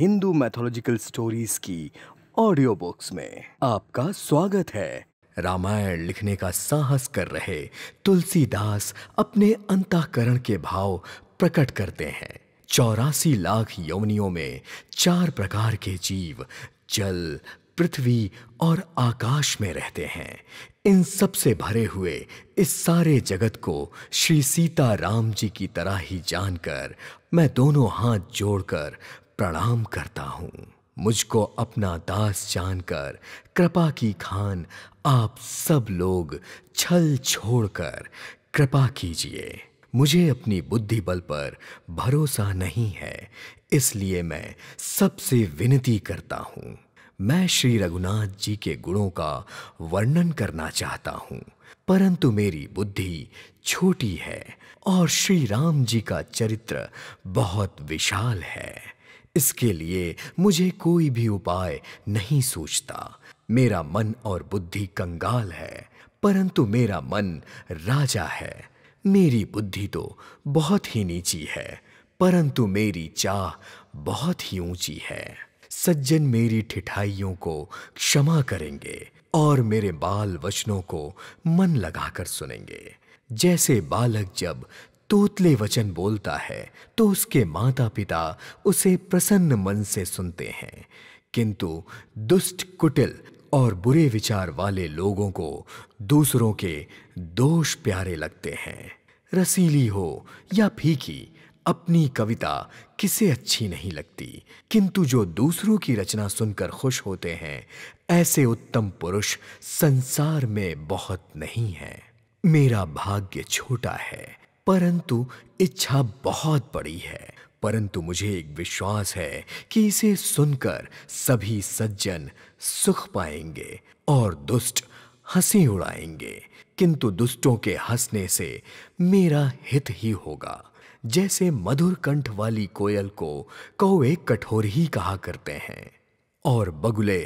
Hindu mythological stories की audio books में आपका स्वागत है। रामायण लिखने का साहस कर रहे तुलसीदास अपने अंतःकरण के भाव प्रकट करते हैं। 84 लाख योनियों में 4 प्रकार के जीव जल, पृथ्वी और आकाश में रहते हैं। इन सब से भरे हुए इस सारे जगत को श्री सीता राम जी की तरह ही जानकर मैं दोनों हाथ जोड़कर प्रणाम करता हूँ। मुझको अपना दास जानकर कृपा की खान आप सब लोग छल छोड़कर कृपा कीजिए। मुझे अपनी बुद्धि बल पर भरोसा नहीं है, इसलिए मैं सबसे विनती करता हूँ। मैं श्री रघुनाथ जी के गुणों का वर्णन करना चाहता हूँ, परंतु मेरी बुद्धि छोटी है और श्री राम जी का चरित्र बहुत विशाल है। इसके लिए मुझे कोई भी उपाय नहीं सूझता। मेरा मन और बुद्धि कंगाल है, परंतु मेरा मन राजा है। मेरी बुद्धि तो बहुत ही नीची है, परंतु मेरी चाह बहुत ही ऊंची है। सज्जन मेरी ठिठाइयों को क्षमा करेंगे और मेरे बाल वचनों को मन लगाकर सुनेंगे। जैसे बालक जब तोतले वचन बोलता है तो उसके माता पिता उसे प्रसन्न मन से सुनते हैं, किंतु दुष्ट, कुटिल और बुरे विचार वाले लोगों को दूसरों के दोष प्यारे लगते हैं। रसीली हो या फीकी, अपनी कविता किसे अच्छी नहीं लगती, किंतु जो दूसरों की रचना सुनकर खुश होते हैं, ऐसे उत्तम पुरुष संसार में बहुत नहीं हैं। मेरा भाग्य छोटा है, परंतु इच्छा बहुत बड़ी है। परंतु मुझे एक विश्वास है कि इसे सुनकर सभी सज्जन सुख पाएंगे और दुष्ट हंसी उड़ाएंगे, किंतु दुष्टों के हंसने से मेरा हित ही होगा। जैसे मधुर कंठ वाली कोयल को कौवे कठोर ही कहा करते हैं और बगुले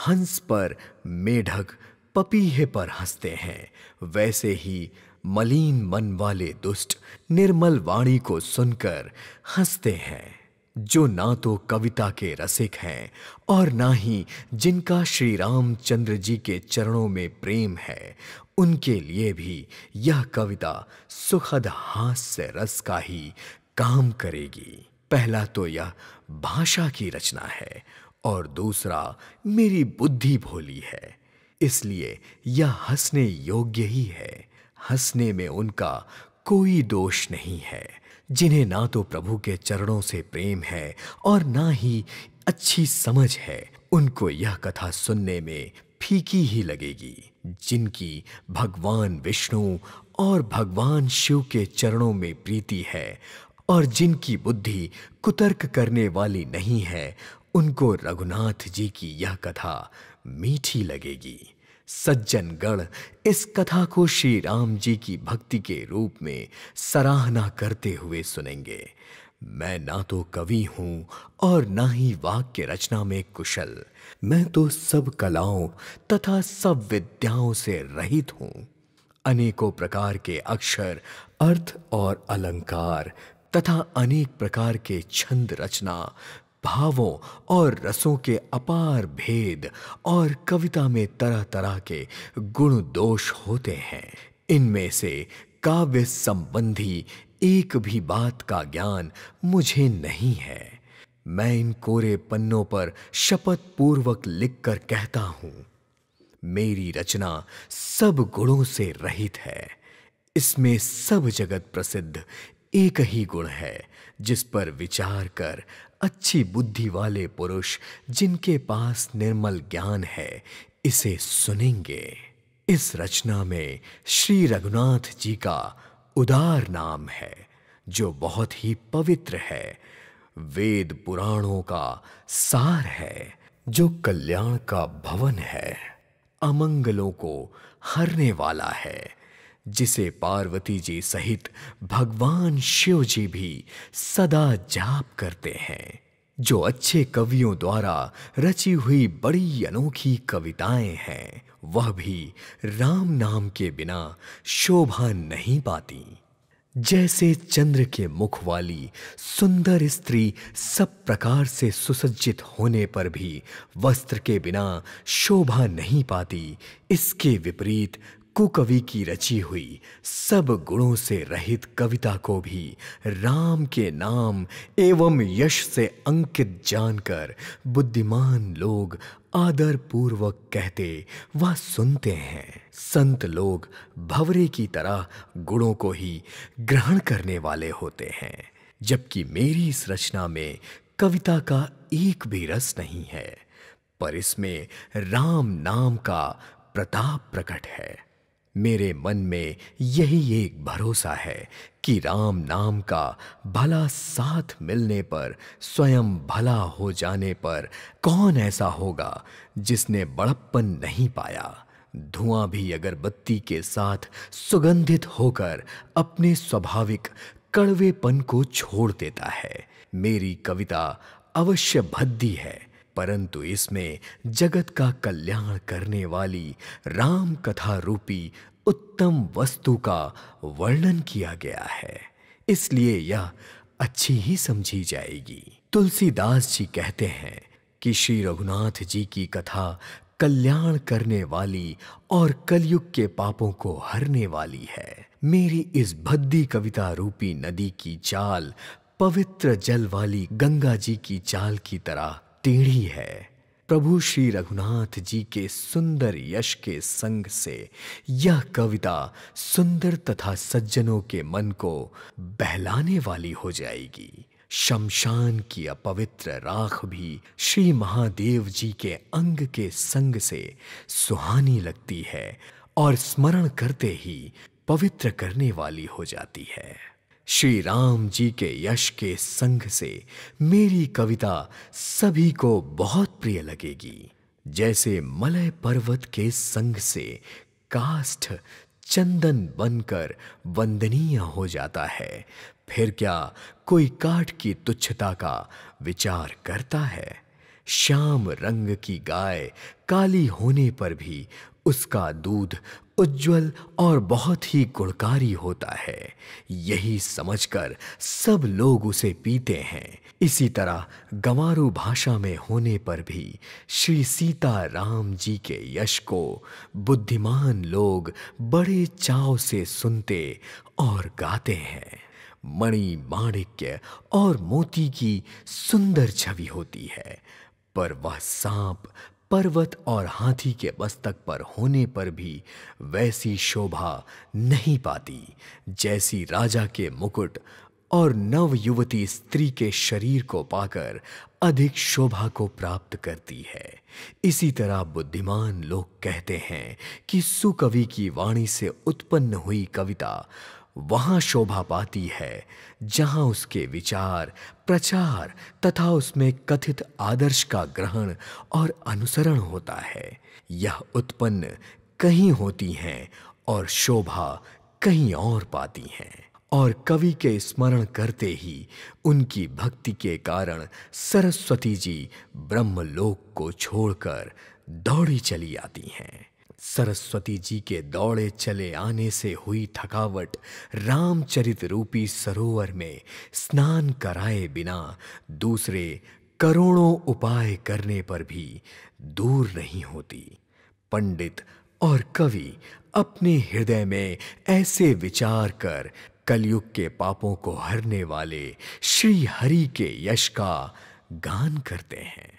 हंस पर, मेढक पपीहे पर हंसते हैं, वैसे ही मलिन मन वाले दुष्ट निर्मल वाणी को सुनकर हंसते हैं। जो ना तो कविता के रसिक हैं और ना ही जिनका श्री रामचंद्र जी के चरणों में प्रेम है, उनके लिए भी यह कविता सुखद हास्य रस का ही काम करेगी। पहला तो यह भाषा की रचना है और दूसरा मेरी बुद्धि भोली है, इसलिए यह हंसने योग्य ही है। हंसने में उनका कोई दोष नहीं है जिन्हें ना तो प्रभु के चरणों से प्रेम है और ना ही अच्छी समझ है। उनको यह कथा सुनने में फीकी ही लगेगी। जिनकी भगवान विष्णु और भगवान शिव के चरणों में प्रीति है और जिनकी बुद्धि कुतर्क करने वाली नहीं है, उनको रघुनाथ जी की यह कथा मीठी लगेगी। सज्जन गण इस कथा को श्री राम जी की भक्ति के रूप में सराहना करते हुए सुनेंगे। मैं ना तो कवि हूं और ना ही वाक्य रचना में कुशल। मैं तो सब कलाओं तथा सब विद्याओं से रहित हूं। अनेकों प्रकार के अक्षर, अर्थ और अलंकार तथा अनेक प्रकार के छंद रचना, भावों और रसों के अपार भेद और कविता में तरह तरह के गुण दोष होते हैं। इनमें से काव्य संबंधी एक भी बात का ज्ञान मुझे नहीं है। मैं इन कोरे पन्नों पर शपथ पूर्वक लिखकर कहता हूं, मेरी रचना सब गुणों से रहित है। इसमें सब जगत प्रसिद्ध एक ही गुण है, जिस पर विचार कर अच्छी बुद्धि वाले पुरुष जिनके पास निर्मल ज्ञान है, इसे सुनेंगे। इस रचना में श्री रघुनाथ जी का उदार नाम है, जो बहुत ही पवित्र है। वेद पुराणों का सार है, जो कल्याण का भवन है। अमंगलों को हरने वाला है, जिसे पार्वती जी सहित भगवान शिव जी भी सदा जाप करते हैं। जो अच्छे कवियों द्वारा रची हुई बड़ी अनोखी कविताएं हैं, वह भी राम नाम के बिना शोभा नहीं पाती। जैसे चंद्र के मुख वाली सुंदर स्त्री सब प्रकार से सुसज्जित होने पर भी वस्त्र के बिना शोभा नहीं पाती, इसके विपरीत कुकवि की रची हुई सब गुणों से रहित कविता को भी राम के नाम एवं यश से अंकित जानकर बुद्धिमान लोग आदर पूर्वक कहते व सुनते हैं। संत लोग भंवरे की तरह गुणों को ही ग्रहण करने वाले होते हैं, जबकि मेरी इस रचना में कविता का एक भी रस नहीं है, पर इसमें राम नाम का प्रताप प्रकट है। मेरे मन में यही एक भरोसा है कि राम नाम का भला साथ मिलने पर, स्वयं भला हो जाने पर कौन ऐसा होगा जिसने बड़प्पन नहीं पाया। धुआं भी अगरबत्ती के साथ सुगंधित होकर अपने स्वाभाविक कड़वेपन को छोड़ देता है। मेरी कविता अवश्य भद्दी है, परंतु इसमें जगत का कल्याण करने वाली राम कथा रूपी उत्तम वस्तु का वर्णन किया गया है, इसलिए यह अच्छी ही समझी जाएगी। तुलसीदास जी कहते हैं कि श्री रघुनाथ जी की कथा कल्याण करने वाली और कलयुग के पापों को हरने वाली है। मेरी इस भद्दी कविता रूपी नदी की चाल पवित्र जल वाली गंगा जी की चाल की तरह टेढ़ी है। प्रभु श्री रघुनाथ जी के सुंदर यश के संग से यह कविता सुंदर तथा सज्जनों के मन को बहलाने वाली हो जाएगी। शमशान की अपवित्र राख भी श्री महादेव जी के अंग के संग से सुहानी लगती है और स्मरण करते ही पवित्र करने वाली हो जाती है। श्री राम जी के यश के संग से मेरी कविता सभी को बहुत प्रिय लगेगी। जैसे मलय पर्वत के संग से काष्ठ चंदन बनकर वंदनीय हो जाता है, फिर क्या कोई काठ की तुच्छता का विचार करता है। श्याम रंग की गाय काली होने पर भी उसका दूध उज्जवल और बहुत ही गुणकारी होता है, यही समझकर सब लोग उसे पीते हैं। इसी तरह गंवारू भाषा में होने पर भी श्री सीता राम जी के यश को बुद्धिमान लोग बड़े चाव से सुनते और गाते हैं। मणि माणिक्य और मोती की सुंदर छवि होती है, पर वह सांप पर्वत और हाथी के मस्तक पर होने पर भी वैसी शोभा नहीं पाती जैसी राजा के मुकुट और नव युवती स्त्री के शरीर को पाकर अधिक शोभा को प्राप्त करती है। इसी तरह बुद्धिमान लोग कहते हैं कि सुकवि की वाणी से उत्पन्न हुई कविता वहां शोभा पाती है जहां उसके विचार, प्रचार तथा उसमें कथित आदर्श का ग्रहण और अनुसरण होता है। यह उत्पन्न कहीं होती हैं और शोभा कहीं और पाती हैं, और कवि के स्मरण करते ही उनकी भक्ति के कारण सरस्वती जी ब्रह्मलोक को छोड़कर दौड़ी चली आती हैं। सरस्वती जी के दौड़े चले आने से हुई थकावट रामचरित रूपी सरोवर में स्नान कराए बिना दूसरे करोड़ों उपाय करने पर भी दूर नहीं होती। पंडित और कवि अपने हृदय में ऐसे विचार कर कलयुग के पापों को हरने वाले श्री हरि के यश का गान करते हैं।